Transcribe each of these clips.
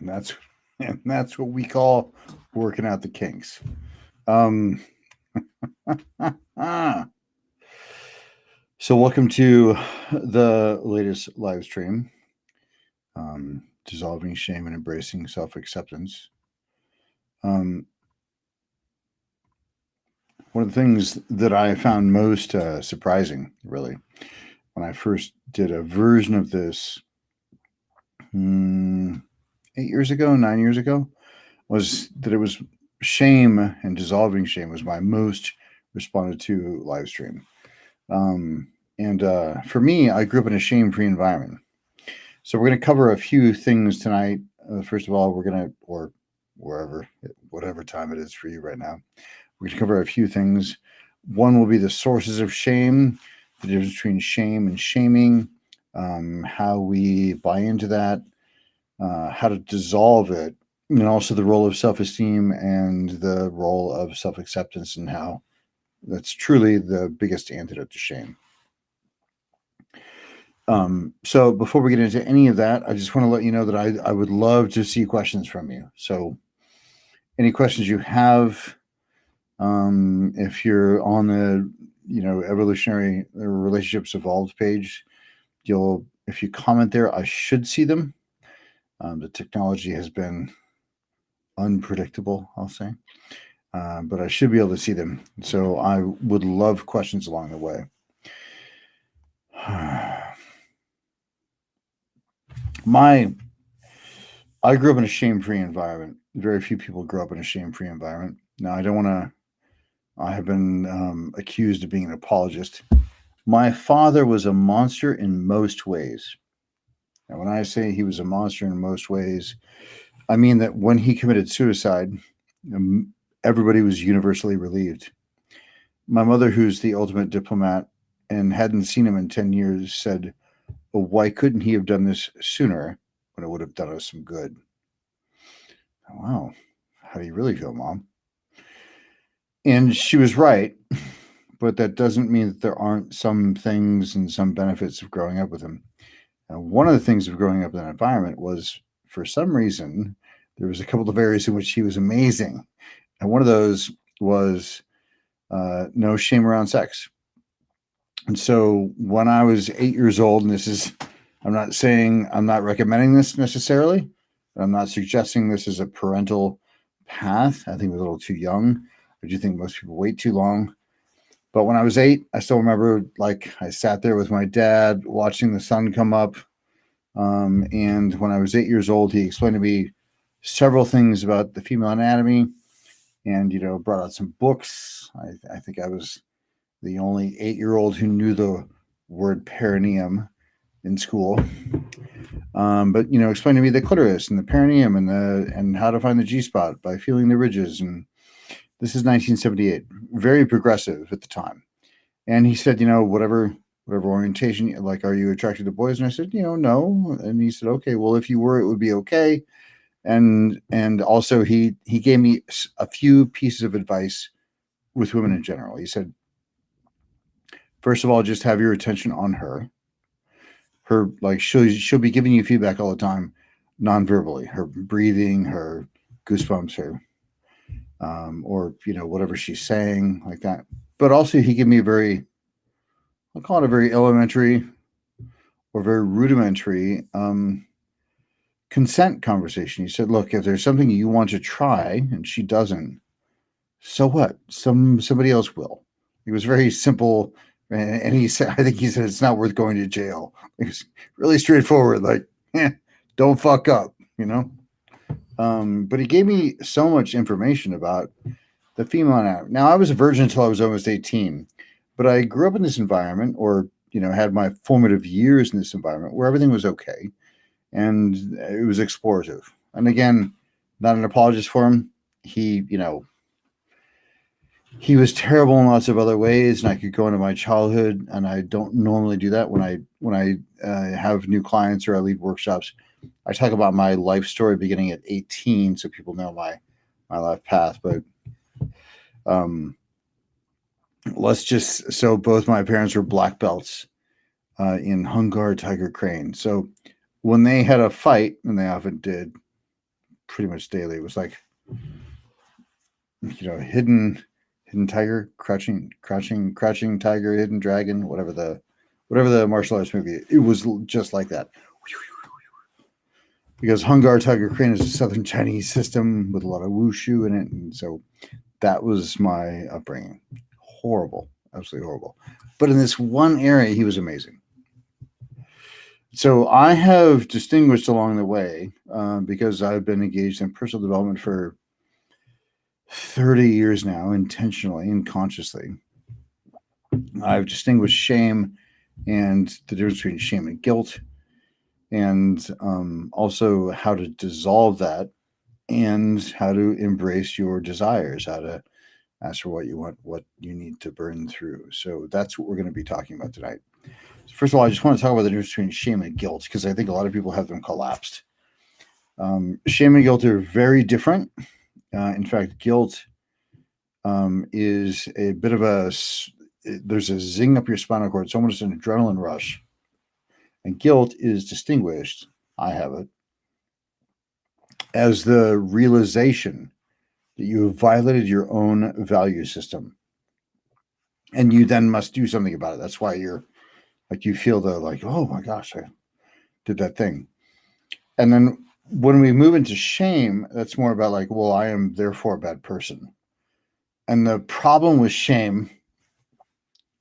and that's what we call working out the kinks. Um, so welcome to the latest live stream, dissolving shame and embracing self-acceptance. One of the things that I found most surprising, really, when I first did a version of this 9 years ago, was that it was shame and dissolving shame was my most responded to live stream. And for me, I grew up in a shame-free environment. So we're going to cover a few things tonight. First of all, we're going to, or wherever, whatever time it is for you right now, we're going to cover a few things. One will be the sources of shame, the difference between shame and shaming, how we buy into that, how to dissolve it, and also the role of self-esteem and the role of self-acceptance and how that's truly the biggest antidote to shame. So before we get into any of that, I just want to let you know that I would love to see questions from you. So any questions you have, if you're on the, Evolutionary Relationships Evolved page, if you comment there, I should see them. The technology has been unpredictable, I'll say, but I should be able to see them. So I would love questions along the way. I grew up in a shame-free environment. Very few people grow up in a shame-free environment. Now, I have been accused of being an apologist. My father was a monster in most ways. And when I say he was a monster in most ways, I mean that when he committed suicide, everybody was universally relieved. My mother, who's the ultimate diplomat and hadn't seen him in 10 years, said, well, why couldn't he have done this sooner when it would have done us some good? Wow. How do you really feel, Mom? And she was right, but that doesn't mean that there aren't some things and some benefits of growing up with him. One of the things of growing up in that environment was, for some reason, there was a couple of areas in which he was amazing. And one of those was no shame around sex. And so when I was 8 years old, and I'm not recommending this necessarily, but I'm not suggesting this is a parental path. I think we're a little too young. I do think most people wait too long. But when I was 8, I still remember, I sat there with my dad watching the sun come up. And when I was 8 years old, he explained to me several things about the female anatomy and, brought out some books. I think I was the only 8-year-old who knew the word perineum in school. But, explained to me the clitoris and the perineum and how to find the G-spot by feeling the ridges. And this is 1978, very progressive at the time. And he said, whatever orientation, are you attracted to boys? And I said, no. And he said, okay, well, if you were, it would be okay. And also he gave me a few pieces of advice with women in general. He said, first of all, just have your attention on her. She'll be giving you feedback all the time, non-verbally, her breathing, her goosebumps, her, or, whatever she's saying like that. But also he gave me I'll call it a very elementary or very rudimentary consent conversation. He said, look, if there's something you want to try and she doesn't, so what? Somebody else will. It was very simple. And he said, I think he said, it's not worth going to jail. It was really straightforward. Don't fuck up, But he gave me so much information about the female anatomy. Now, I was a virgin until I was almost 18, but I grew up in this environment or, had my formative years in this environment where everything was okay. And it was explorative. And again, not an apologist for him. He was terrible in lots of other ways, and I could go into my childhood, and I don't normally do that when I have new clients or I lead workshops. I talk about my life story beginning at 18, so people know my life path. But so both my parents were black belts in Hung Gar Tiger Crane. So when they had a fight, and they often did, pretty much daily. It was like, hidden tiger, crouching tiger, hidden dragon, whatever the martial arts movie. It was just like that. Because Hungar Tiger Crane is a Southern Chinese system with a lot of wushu in it, and so that was my upbringing. Horrible, absolutely horrible. But in this one area, he was amazing. So I have distinguished along the way because I've been engaged in personal development for 30 years now, intentionally and consciously. I've distinguished shame and the difference between shame and guilt, and also how to dissolve that and how to embrace your desires, how to ask for what you want, what you need to burn through. So that's what we're going to be talking about tonight. First of all, I just want to talk about the difference between shame and guilt, because I think a lot of people have them collapsed. Shame and guilt are very different. In fact, guilt is a bit of there's a zing up your spinal cord. It's almost an adrenaline rush. And guilt is distinguished, I have it, as the realization that you have violated your own value system. And you then must do something about it. That's why you feel oh my gosh, I did that thing. And then when we move into shame, that's more about I am therefore a bad person. And the problem with shame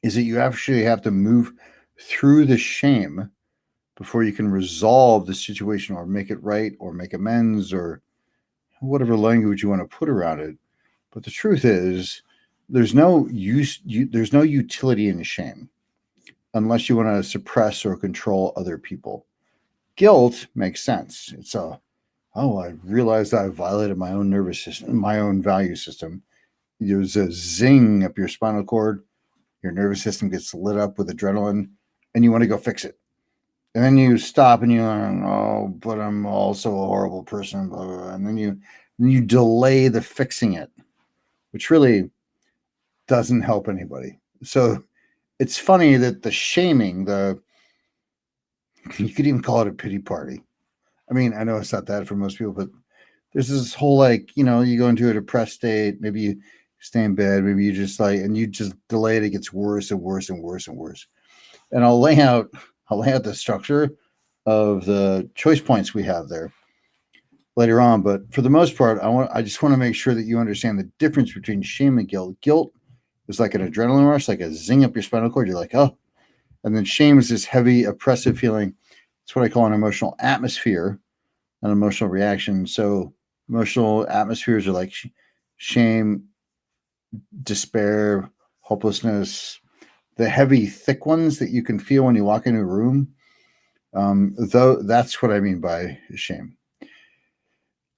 is that you actually have to move through the shame before you can resolve the situation or make it right or make amends or whatever language you want to put around it. But the truth is, there's no utility in shame unless you want to suppress or control other people. Guilt makes sense. It's I realized I violated my own nervous system, my own value system. There's a zing up your spinal cord. Your nervous system gets lit up with adrenaline, and you want to go fix it. And then you stop and you learn, but I'm also a horrible person, blah, blah, blah. And then you delay the fixing it, which really doesn't help anybody. So it's funny that the shaming, you could even call it a pity party. I mean, I know it's not that for most people, but there's this whole you go into a depressed state, maybe you stay in bed, maybe you just and you just delay it. It gets worse and worse and worse and worse. And I'll lay out the structure of the choice points we have there later on. But for the most part, I just want to make sure that you understand the difference between shame and guilt. Guilt is like an adrenaline rush, like a zing up your spinal cord. You're like, oh. And then shame is this heavy, oppressive feeling. It's what I call an emotional atmosphere, an emotional reaction. So emotional atmospheres are like shame, despair, hopelessness, the heavy, thick ones that you can feel when you walk into a room. Though that's what I mean by shame.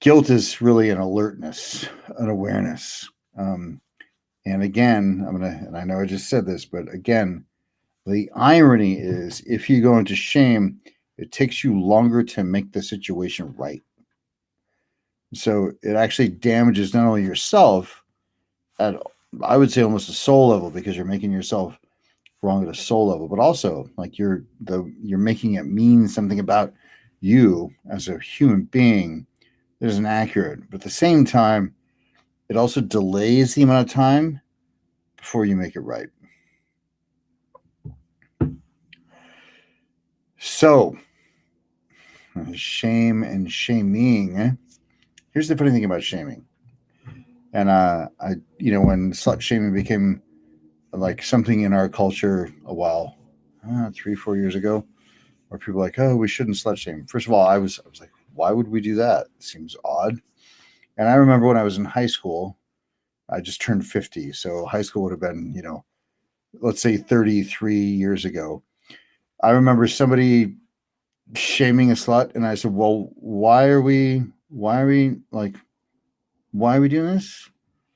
Guilt is really an alertness, an awareness. And again, and I know I just said this, but again, the irony is if you go into shame, it takes you longer to make the situation right. So it actually damages not only yourself at, I would say, almost a soul level, because you're making yourself wrong at a soul level, but also you're making it mean something about you as a human being that isn't accurate. But at the same time, it also delays the amount of time before you make it right. So, shame and shaming. Here's the funny thing about shaming. And when slut shaming became something in our culture a while, 3-4 years ago, where people were like, oh, we shouldn't slut shame. First of all, I was like, why would we do that? It seems odd. And I remember when I was in high school, I just turned 50. So high school would have been, let's say 33 years ago. I remember somebody shaming a slut, and I said, well, why are we doing this?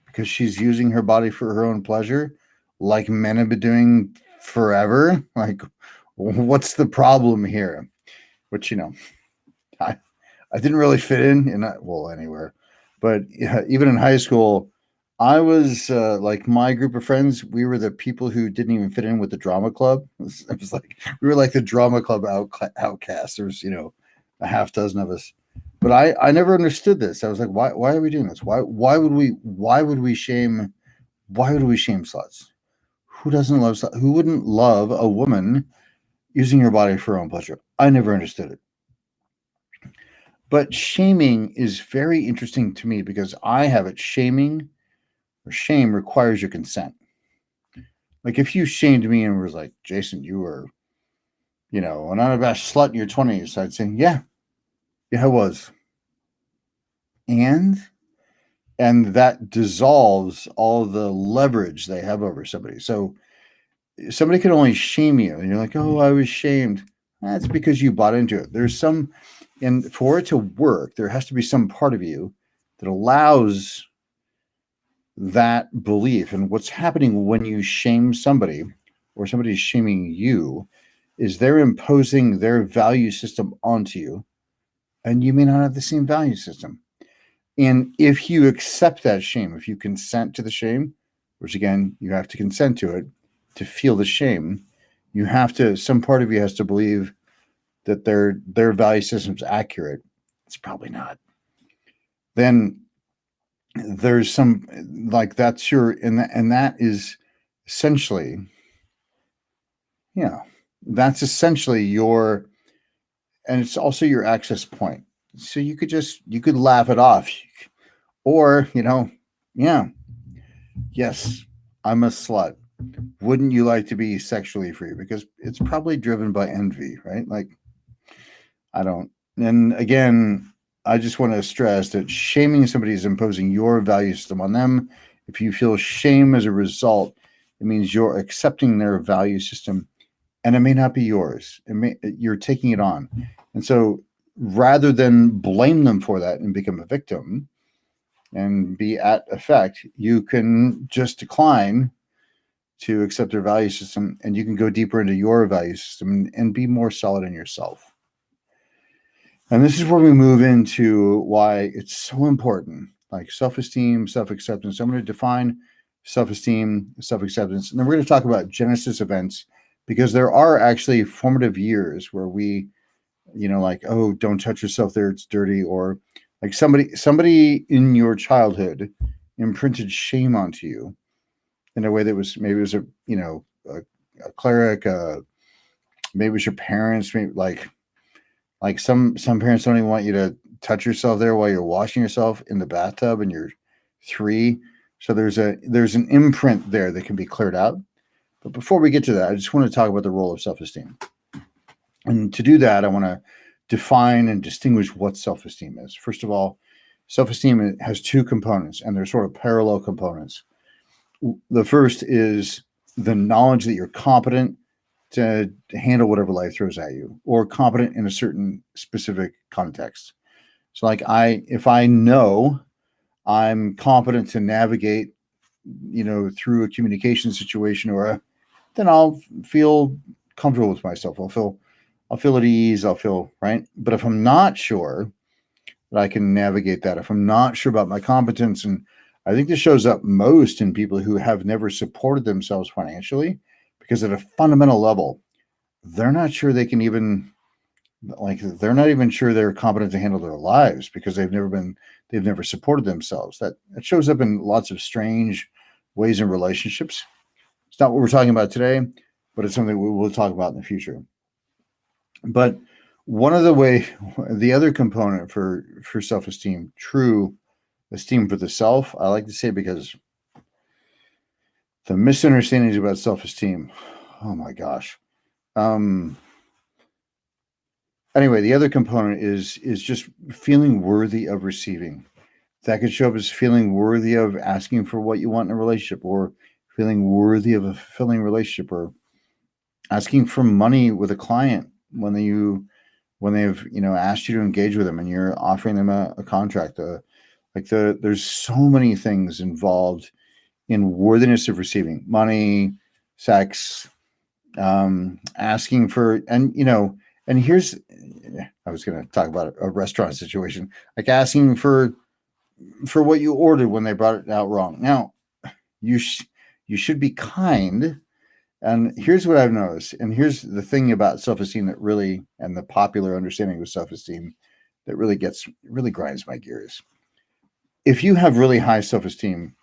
Because she's using her body for her own pleasure, like men have been doing forever. What's the problem here? Which, I didn't really fit in anywhere. But even in high school, I was my group of friends, we were the people who didn't even fit in with the drama club. It was we were like the drama club outcasts. There was, a half dozen of us. But I never understood this. I was like, why are we doing this? Why would we shame sluts? Who doesn't love who wouldn't love a woman using her body for her own pleasure? I never understood it. But shaming is very interesting to me because I have it. Shaming or shame requires your consent. Like if you shamed me and was like, Jason, you were, an unabashed slut in your 20s, I'd say, yeah, I was. And that dissolves all the leverage they have over somebody. So somebody can only shame you, and you're like, oh, I was shamed. That's because you bought into it. And for it to work, there has to be some part of you that allows that belief. And what's happening when you shame somebody or somebody's shaming you is they're imposing their value system onto you, and you may not have the same value system. And if you accept that shame, if you consent to the shame, which again, you have to consent to it to feel the shame, some part of you has to believe that their value system is accurate. It's probably not. Then there's some like that's your and that is essentially, that's essentially your, and it's also your access point. So you could laugh it off, or yes, I'm a slut. Wouldn't you like to be sexually free? Because it's probably driven by envy, right? Like, I don't. And again, I just want to stress that shaming somebody is imposing your value system on them. If you feel shame as a result, it means you're accepting their value system, and it may not be yours. You're taking it on. And so rather than blame them for that and become a victim and be at effect, you can just decline to accept their value system, and you can go deeper into your value system and be more solid in yourself. And this is where we move into why it's so important, like self-esteem, self-acceptance. I'm going to define self-esteem, self-acceptance, and then we're going to talk about Genesis events, because there are actually formative years where we, like, oh, don't touch yourself there, it's dirty, or like somebody in your childhood imprinted shame onto you in a way that was, maybe it was a cleric, maybe it was your parents, maybe like some parents don't even want you to touch yourself there while you're washing yourself in the bathtub and you're 3. So there's an imprint there that can be cleared out. But before we get to that, I just want to talk about the role of self-esteem. And to do that, I want to define and distinguish what self-esteem is. First of all, self-esteem has 2 components, and they're sort of parallel components. The first is the knowledge that you're competent to handle whatever life throws at you, or competent in a certain specific context. So like if I know I'm competent to navigate, through a communication situation, then I'll feel comfortable with myself. I'll feel at ease. I'll feel right. But if I'm not sure that I can navigate that, if I'm not sure about my competence, and I think this shows up most in people who have never supported themselves financially, because at a fundamental level, they're not sure they can even, they're not even sure they're competent to handle their lives, because they've never supported themselves. That shows up in lots of strange ways in relationships. It's not what we're talking about today, but it's something we will talk about in the future. But the other component for self-esteem, true esteem for the self, I like to say, because the misunderstandings about self-esteem, oh my gosh. Anyway, the other component is just feeling worthy of receiving. That could show up as feeling worthy of asking for what you want in a relationship, or feeling worthy of a fulfilling relationship, or asking for money with a client when they've asked you to engage with them and you're offering them a contract. There's so many things involved in worthiness of receiving money, sex, asking for, and here's, I was going to talk about a restaurant situation, like asking for what you ordered when they brought it out wrong. Now, you should be kind. And here's what I've noticed. And here's the thing about self-esteem that really, and the popular understanding of self-esteem that really grinds my gears. If you have really high self-esteem,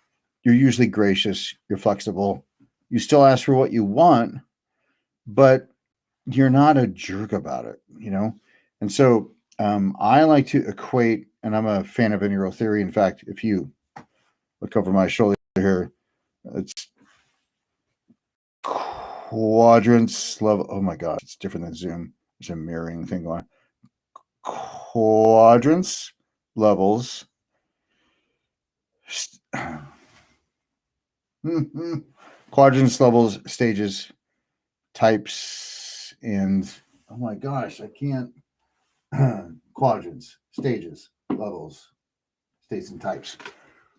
you're usually gracious, you're flexible, you still ask for what you want, but you're not a jerk about it, you know? And so I like to equate, and I'm a fan of integral theory. In fact, if you look over my shoulder here, it's quadrants level. Oh my gosh, it's different than Zoom. There's a mirroring thing going on. Quadrants, levels, quadrants, levels, stages, types, and oh my gosh, I can't. Quadrants, stages, levels, states, and types.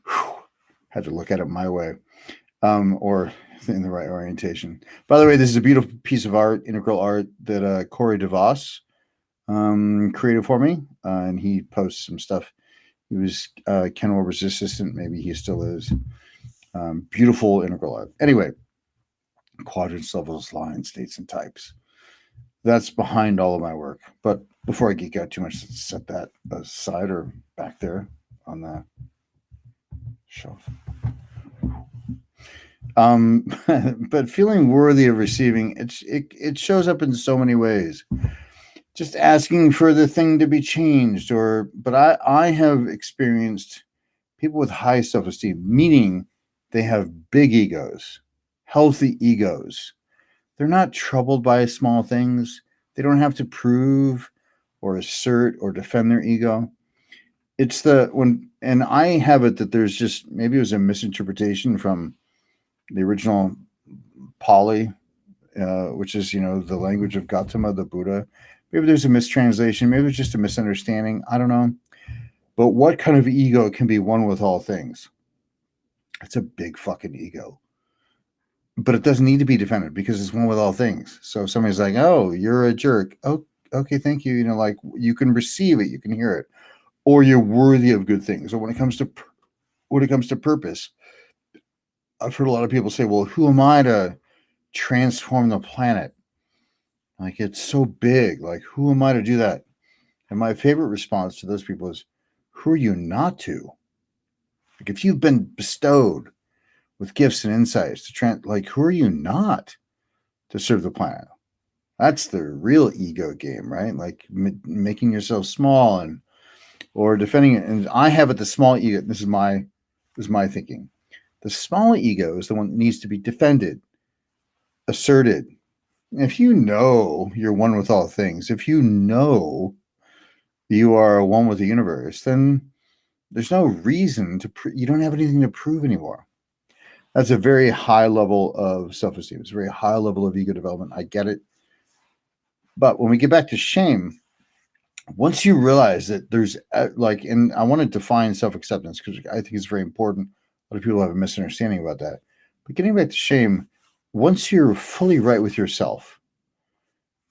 Whew. Had to look at it my way, or in the right orientation. By the way, this is a beautiful piece of art, integral art, that Corey DeVos created for me, and he posts some stuff. He was Ken Wilber's assistant. Maybe he still is. Beautiful integral art. Anyway, quadrants, levels, lines, states, and types. That's behind all of my work. But before I geek out too much, let's set that aside or back there on the shelf. But feeling worthy of receiving, it shows up in so many ways. Just asking for the thing to be changed, but I have experienced people with high self-esteem, meaning they have big egos, healthy egos. They're not troubled by small things. They don't have to prove or assert or defend their ego. It's and I have it that there's just, maybe it was a misinterpretation from the original Pali, which is, the language of Gautama, the Buddha. Maybe there's a mistranslation. Maybe it's just a misunderstanding. I don't know. But what kind of ego can be one with all things? It's a big fucking ego. But it doesn't need to be defended because it's one with all things. So if somebody's like, oh, you're a jerk. Oh, okay, thank you. Like, you can receive it, you can hear it, or you're worthy of good things. Or when it comes to purpose, I've heard a lot of people say, well, who am I to transform the planet? Like, it's so big. Like, who am I to do that? And my favorite response to those people is, who are you not to? Like, if you've been bestowed with gifts and insights who are you not to serve the planet? That's the real ego game, right? Like making yourself small or defending it. And I have it, the small ego. This is my thinking. The small ego is the one that needs to be defended, asserted. If you know you're one with all things, if you know you are one with the universe, then there's no reason you don't have anything to prove anymore. That's a very high level of self-esteem. It's a very high level of ego development. I get it. But when we get back to shame, once you realize that there's and I want to define self-acceptance because I think it's very important. A lot of people have a misunderstanding about that. But getting back to shame, once you're fully right with yourself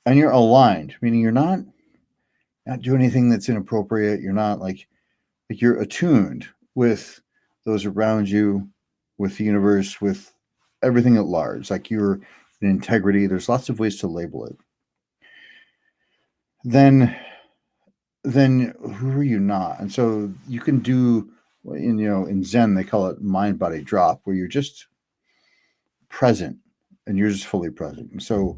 and you're aligned, meaning you're not doing anything that's inappropriate, you're not like you're attuned with those around you, with the universe, with everything at large, like you're in integrity. There's lots of ways to label it. Then who are you not? And so you can do, in Zen, they call it mind body drop, where you're just present and you're just fully present. And so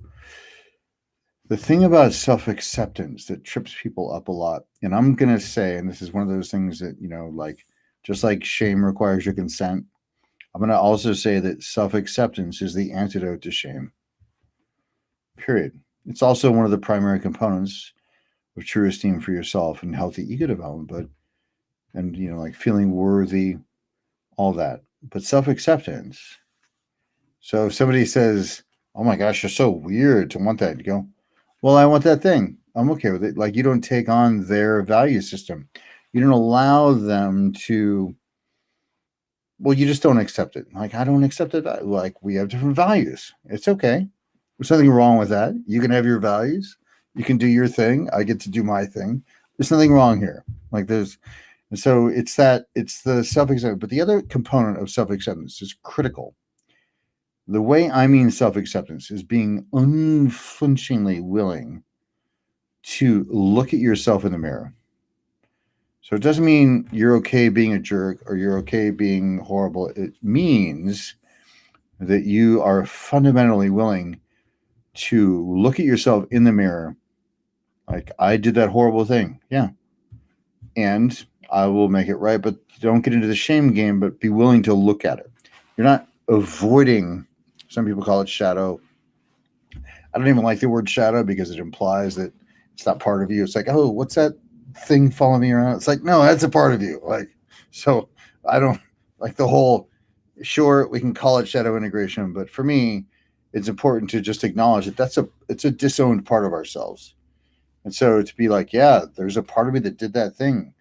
the thing about self-acceptance that trips people up a lot, and I'm going to say, and this is one of those things that, just like shame requires your consent, I'm going to also say that self-acceptance is the antidote to shame. Period. It's also one of the primary components of true esteem for yourself and healthy ego development, like feeling worthy, all that. But self-acceptance. So if somebody says, oh my gosh, you're so weird to want that, you go, well, I want that thing. I'm okay with it. Like, you don't take on their value system. You don't allow them to, you just don't accept it. Like, I don't accept it. Like, we have different values. It's okay. There's nothing wrong with that. You can have your values. You can do your thing. I get to do my thing. There's nothing wrong here. And so it's the self-acceptance. But the other component of self-acceptance is critical. The way I mean self-acceptance is being unflinchingly willing to look at yourself in the mirror So it doesn't mean you're okay being a jerk or you're okay being horrible. It means that you are fundamentally willing to look at yourself in the mirror. Like, I did that horrible thing. Yeah. And I will make it right. But don't get into the shame game, but be willing to look at it. You're not avoiding, some people call it shadow. I don't even like the word shadow because it implies that it's not part of you. It's like, oh, what's that thing following me around? It's like, no, that's a part of you. Like, so I don't like the whole, sure, we can call it shadow integration, but for me, it's important to just acknowledge that it's a disowned part of ourselves. And so to be like, yeah, there's a part of me that did that thing.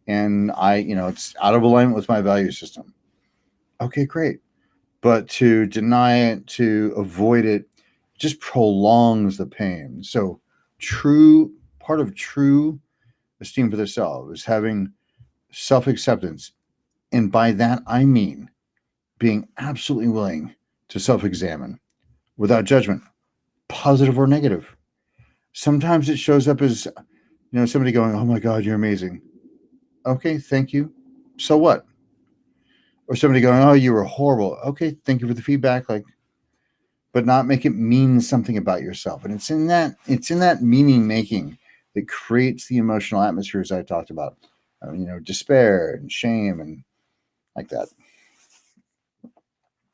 And it's out of alignment with my value system. Okay, great. But to deny it, to avoid it, just prolongs the pain. So part of true esteem for the self is having self-acceptance. And by that, I mean being absolutely willing to self-examine without judgment, positive or negative. Sometimes it shows up as, somebody going, oh my God, you're amazing. Okay, thank you. So what? Or somebody going, oh, you were horrible. Okay, thank you for the feedback. Like, but not make it mean something about yourself. And it's in that meaning making that creates the emotional atmospheres I talked about. Despair and shame and like that.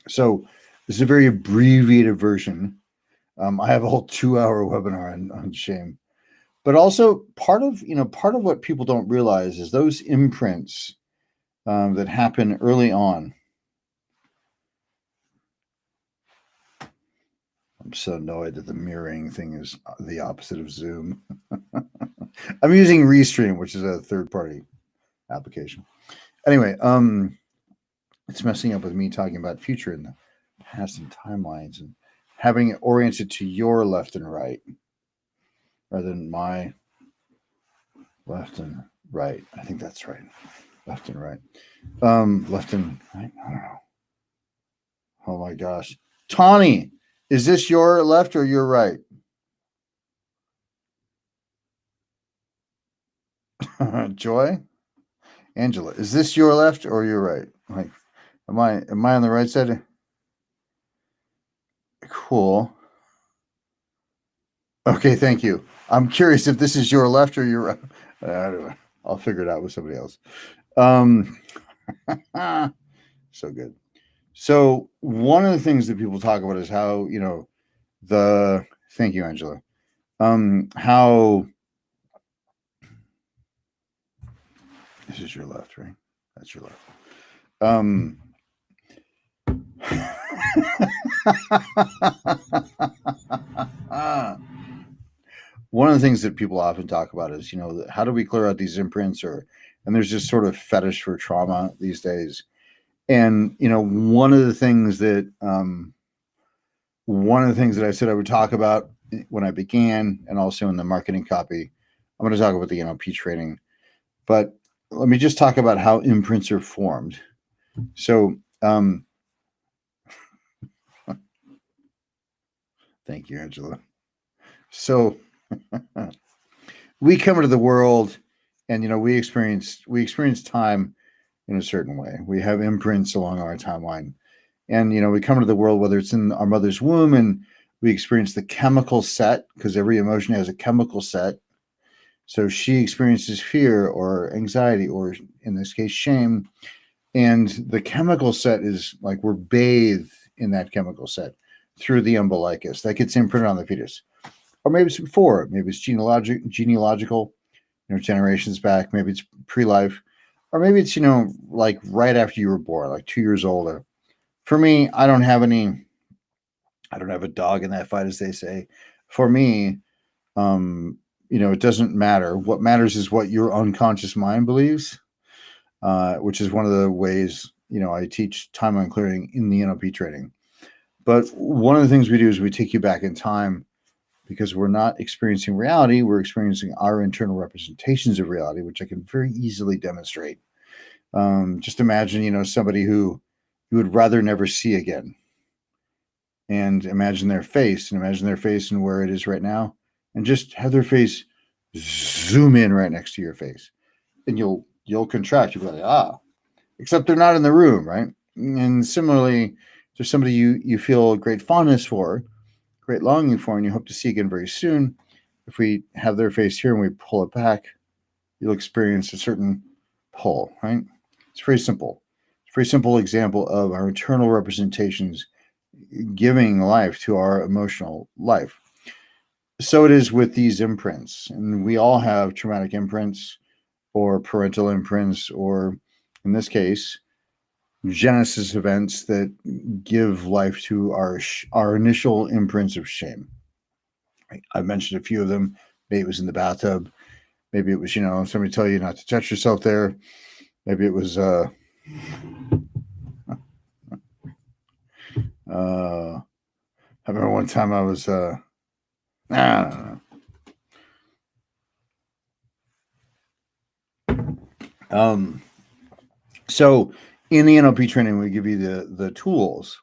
So this is a very abbreviated version. I have a whole 2-hour webinar on shame, but also part of what people don't realize is those imprints that happen early on. I'm so annoyed that the mirroring thing is the opposite of Zoom. I'm using Restream, which is a third-party application. Anyway, it's messing up with me talking about future and the past and timelines and having it oriented to your left and right rather than my left and right. I think that's right. Left and right. Left and right. I don't know. Oh my gosh. Tawny, is this your left or your right? Joy? Angela, is this your left or your right? Like, am I on the right side? Cool. Okay, thank you. I'm curious if this is your left or your right. I don't know. I'll figure it out with somebody else. So good. So one of the things that people talk about is how, thank you, Angela. How this is your left, right? That's your left. One of the things that people often talk about is, how do we clear out these imprints and there's this sort of fetish for trauma these days. And, one of the things that I said I would talk about when I began and also in the marketing copy, I'm going to talk about the NLP training, but let me just talk about how imprints are formed. So, thank you, Angela. So we come into the world and, we experience time in a certain way. We have imprints along our timeline. And, we come into the world, whether it's in our mother's womb, and we experience the chemical set because every emotion has a chemical set. So she experiences fear or anxiety, or in this case, shame. And the chemical set is like we're bathed in that chemical set through the umbilicus. That gets imprinted on the fetus. Or maybe it's before. Maybe it's genealogical, generations back. Maybe it's pre-life. Or maybe it's, like right after you were born, like 2 years old. For me, I don't have a dog in that fight, as they say. For me, it doesn't matter. What matters is what your unconscious mind believes, which is one of the ways, I teach timeline clearing in the NLP training. But one of the things we do is we take you back in time because we're not experiencing reality. We're experiencing our internal representations of reality, which I can very easily demonstrate. Just imagine, somebody who you would rather never see again. And imagine their face and where it is right now. And just have their face zoom in right next to your face. And you'll you'll contract. You'll be like, except they're not in the room, right? And similarly, if there's somebody you feel great fondness for, great longing for, and you hope to see again very soon, if we have their face here and we pull it back, you'll experience a certain pull, right? It's very simple. It's a very simple example of our internal representations giving life to our emotional life. So it is with these imprints. And we all have traumatic imprints or parental imprints, or in this case, Genesis events that give life to our initial imprints of shame. I mentioned a few of them. Maybe it was in the bathtub. Maybe it was, somebody tell you not to touch yourself there. Maybe it was I remember one time I was I don't know. So in the NLP training, we give you the tools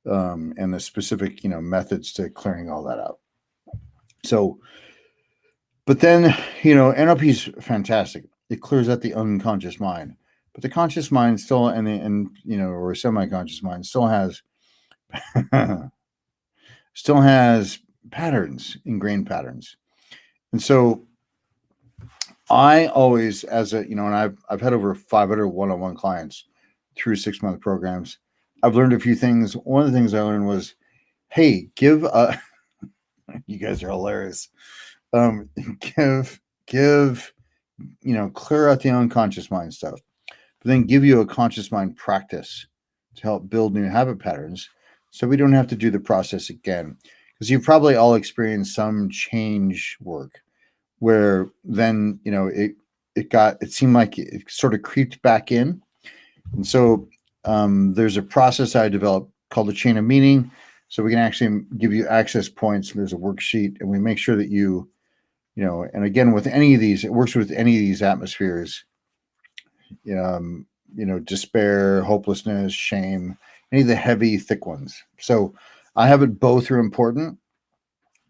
and the specific methods to clearing all that out. So, but then NLP is fantastic. It clears out the unconscious mind, but the conscious mind still or semi-conscious mind still has patterns, ingrained patterns. And so I always, and I've had over 500 one-on-one clients through 6-month programs. I've learned a few things. One of the things I learned was, hey, you guys are hilarious. Give, clear out the unconscious mind stuff, but then give you a conscious mind practice to help build new habit patterns so we don't have to do the process again. Because you've probably all experienced some change work where then, it seemed like it sort of creeped back in. And so there's a process I developed called the chain of meaning. So we can actually give you access points. There's a worksheet, and we make sure that and again, with any of these, it works with any of these atmospheres, despair, hopelessness, shame, any of the heavy, thick ones. So I have it both are important.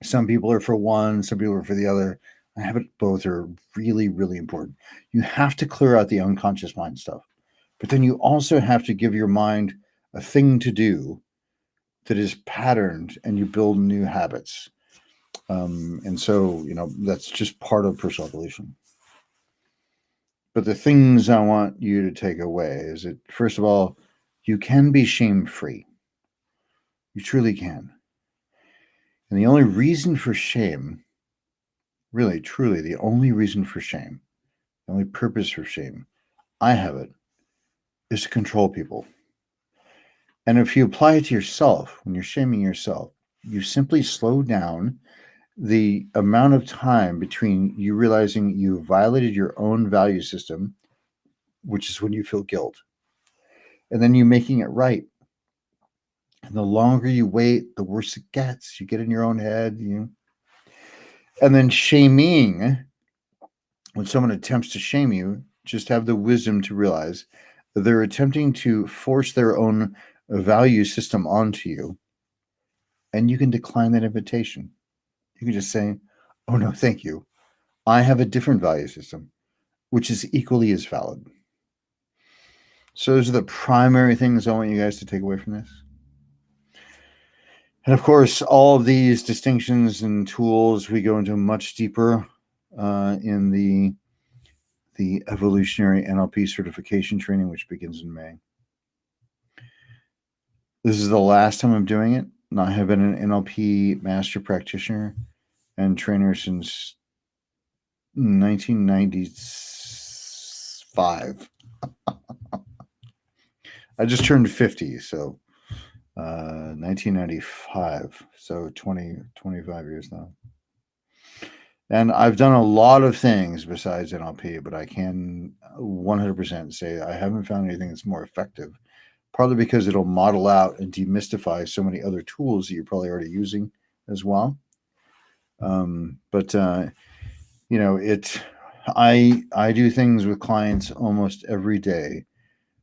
Some people are for one, some people are for the other. I have it both are really, really important. You have to clear out the unconscious mind stuff, but then you also have to give your mind a thing to do that is patterned, and you build new habits. And so, that's just part of personal evolution. But the things I want you to take away is that, first of all, you can be shame-free. You truly can. And the only reason for shame, really, truly, the only reason for shame, the only purpose for shame, I have it, is to control people. And if you apply it to yourself, when you're shaming yourself, you simply slow down the amount of time between you realizing you violated your own value system, which is when you feel guilt, and then you making it right. And the longer you wait, the worse it gets. You get in your own head, and then shaming. When someone attempts to shame you, just have the wisdom to realize that they're attempting to force their own value system onto you, and you can decline that invitation. You can just say, oh, no, thank you. I have a different value system, which is equally as valid. So those are the primary things I want you guys to take away from this. And of course, all of these distinctions and tools, we go into much deeper in the evolutionary NLP certification training, which begins in May. This is the last time I'm doing it. I have been an NLP master practitioner and trainer since 1995. I just turned 50, so 1995, so 25 years now. And I've done a lot of things besides NLP, but I can 100% say I haven't found anything that's more effective, partly because it'll model out and demystify so many other tools that you're probably already using as well. I do things with clients almost every day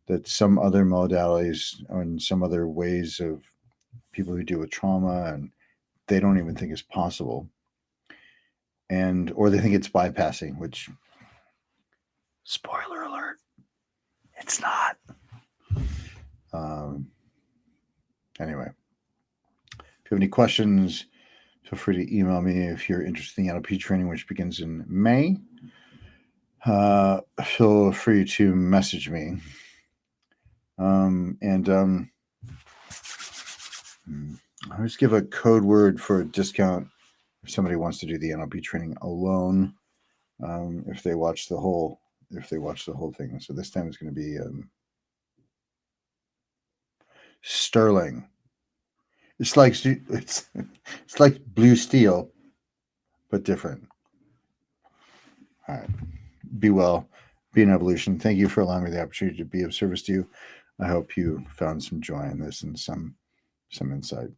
that some other modalities and some other ways of people who deal with trauma and they don't even think is possible. Or they think it's bypassing, which, spoiler It's not. Anyway, if you have any questions, feel free to email me if you're interested in the NLP training, which begins in May. Feel free to message me. I always give a code word for a discount if somebody wants to do the NLP training alone. If they watch the whole thing. So this time it's going to be sterling. It's like blue steel, but different. All right. Be well. Be in evolution. Thank you for allowing me the opportunity to be of service to you. I hope you found some joy in this and some insight.